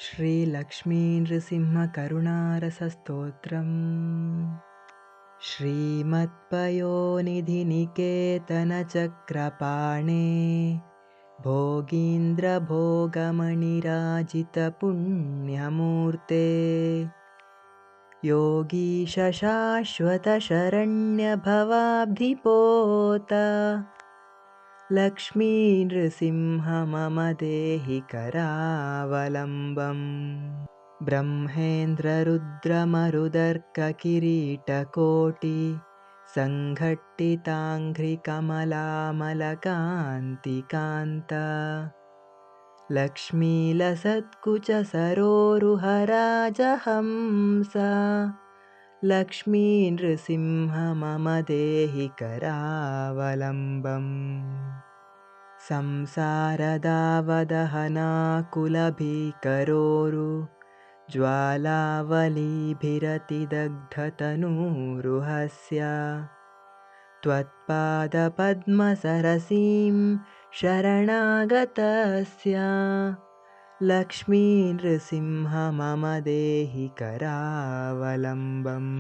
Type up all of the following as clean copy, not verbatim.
श्रीलक्ष्मीनृसिंहकरुणारसस्तोत्रम् श्रीमत्पयोनिधिनिकेतनचक्रपाणे भोगीन्द्रभोगमणिराजितपुण्यमूर्ते योगीशशाश्वतशरण्यभवाब्धिपोता लक्ष्मीनृसिंह मम देहि करावलम्बम्। ब्रह्मेन्द्ररुद्रमरुदर्ककिरीटकोटि सङ्घट्टिताङ्घ्रिकमलामलकान्तिकान्ता लक्ष्मीलसत्कुचसरोरुहराजहंसा लक्ष्मीनृसिंह मम देहि करावलम्बम्। संसारदावदहनाकुलभीकरोरु ज्वालावलीभिरतिदग्धतनूरुहस्य त्वत्पादपद्मसरसीं शरणागतस्य लक्ष्मीनृसिंह मम देहि करावलम्बम्।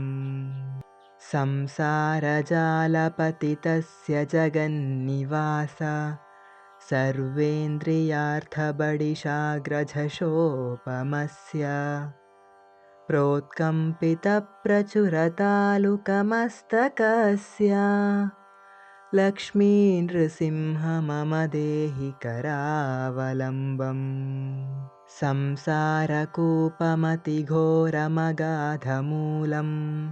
संसारजालपतितस्य जगन्निवास सर्वेन्द्रियार्थबडिशाग्रझषोपमस्य प्रोत्कम्पितप्रचुरतालुकमस्तकस्य लक्ष्मीनृसिंह मम देहि करावलम्बम्। संसारकूपमतिघोरमगाधमूलम्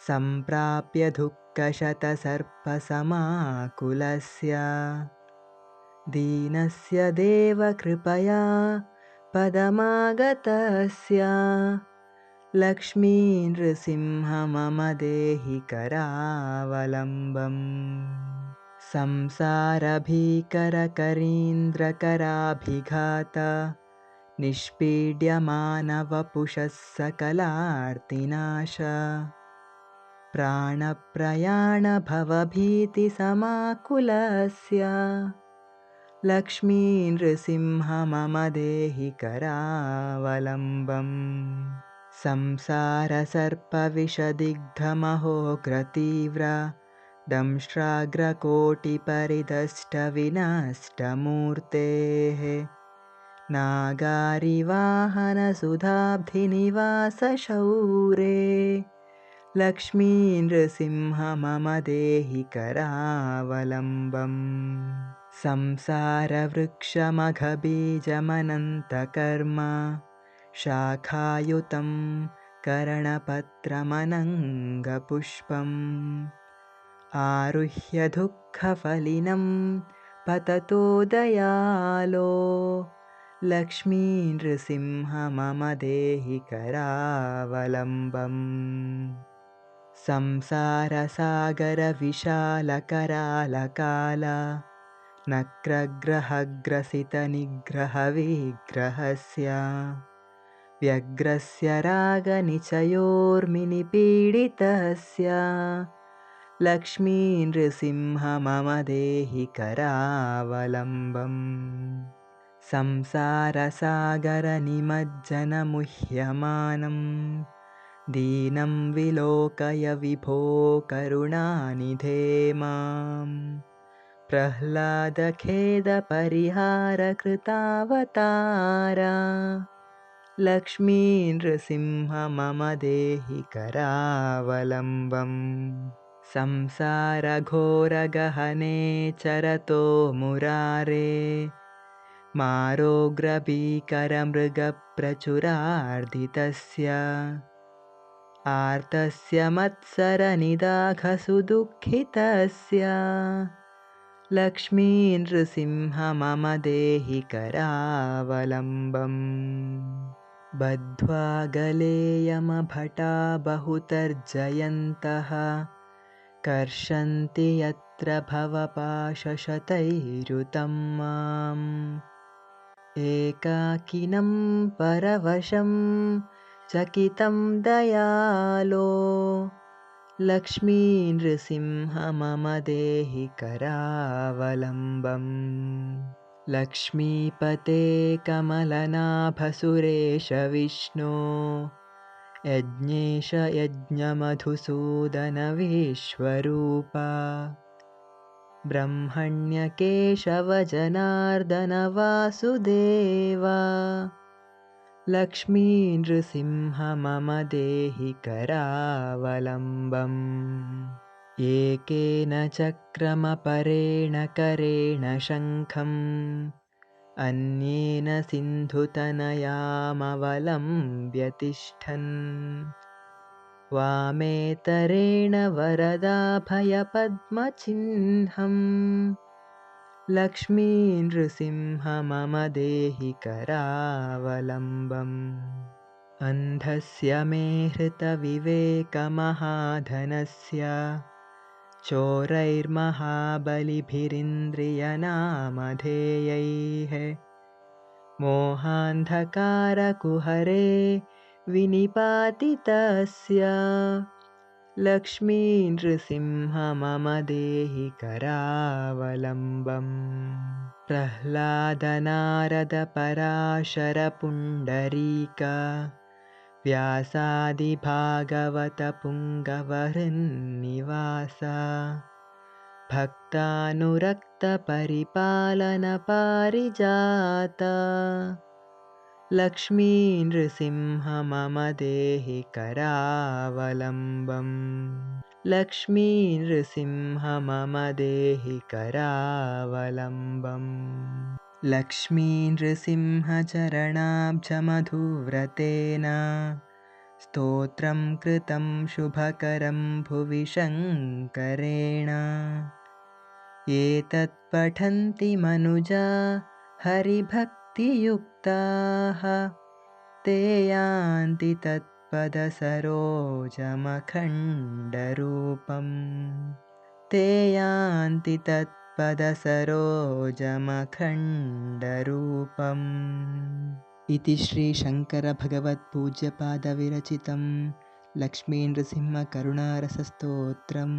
सम्प्राप्य दुःखशतसर्पसमाकुलस्य दीनस्य देवकृपया पदमागतस्य लक्ष्मीनृसिंह मम देहि करावलम्बम्। संसारभीकरकरीन्द्रकराभिघात निष्पीड्यमानवपुषः सकलार्तिनाश प्राणप्रयाणभवभीतिसमाकुलस्य लक्ष्मीनृसिंह मम देहि करावलम्बम्। संसारसर्पविषदिग्धमहोग्रतीव्र दंष्ट्राग्रकोटिपरिदष्टविनष्टमूर्तेः नागारिवाहनसुधाब्धिनिवासशौरे लक्ष्मीनृसिंह मम देहि करावलम्बम्। संसारवृक्षमघबीजमनन्तकर्म शाखायुतं करणपत्रमनङ्गपुष्पम् आरुह्य दुःखफलिनं पततो दयालो लक्ष्मीनृसिंह मम देहि करावलम्बम्। संसारसागरविशालकरालकाल नक्रग्रहग्रसितनिग्रहविग्रहस्य व्यग्रस्य रागनिचयोर्मिनिपीडितस्य लक्ष्मीनृसिंह मम देहि करावलम्बम्। संसारसागरनिमज्जनमुह्यमानं दीनं विलोकय विभो करुणानिधे माम्। प्रह्लादखेदपरिहारकृतावतारा लक्ष्मीनृसिंह मम देहि करावलम्बम्। संसारघोरगहने चरतो मुरारे मारोग्रभीकरमृगप्रचुरार्दितस्य आर्तस्य मत्सरनिदाघसुदुःखितस्य लक्ष्मीनृसिंह मम देहि करावलम्बम्। बद्ध्वा गलेयमभटा बहुतर्जयन्तः कर्षन्ति यत्र भवपाशशतैरुतं माम्। एकाकिनं परवशं चकितं दयालो लक्ष्मीनृसिंह मम देहि करावलम्बम्। लक्ष्मीपते कमलनाभसुरेश विष्णो यज्ञेश यज्ञमधुसूदन विश्वरूपा ब्रह्मण्यकेशव जनार्दन वासुदेवा लक्ष्मी नृसिंह मम देहि करावलम्बम् एकेन चक्रमपरेण करेण शङ्खम् अन्येन सिन्धुतनयामवलम्ब्य तिष्ठन् वामेतरेण वरदाभयपद्मचिह्नम् लक्ष्मी नृसिंह मम देहि करावलम्बम् अन्धस्य मे हृतविवेकमहाधनस्य चोरैर्महाबलिभिरिन्द्रियनामधेयैः मोहान्धकारकुहरे विनिपातितस्य लक्ष्मी नृसिंह मम देहि करावलम्बम् प्रह्लादनारदपराशरपुण्डरीक व्यासादिभागवतपुङ्गवहृन्निवास भक्तानुरक्तपरिपालनपारिजात लक्ष्मी नृसिंह मम देहि करावलम्बम् लक्ष्मी नृसिंह मम देहि करावलम्बम् लक्ष्मी नृसिंह चरणाब्जमधुव्रतेन स्तोत्रं कृतं शुभकरं भुवि शङ्करेण एतत् पठन्ति मनुजा हरिभक्तियुक्ताः ते यान्ति तत्पदसरोजमखण्डरूपम् ते यान्ति तत्पदसरोजमखण्डरूपम् इति श्रीशङ्करभगवत्पूज्यपादविरचितं लक्ष्मीनृसिंहकरुणारसस्तोत्रम्।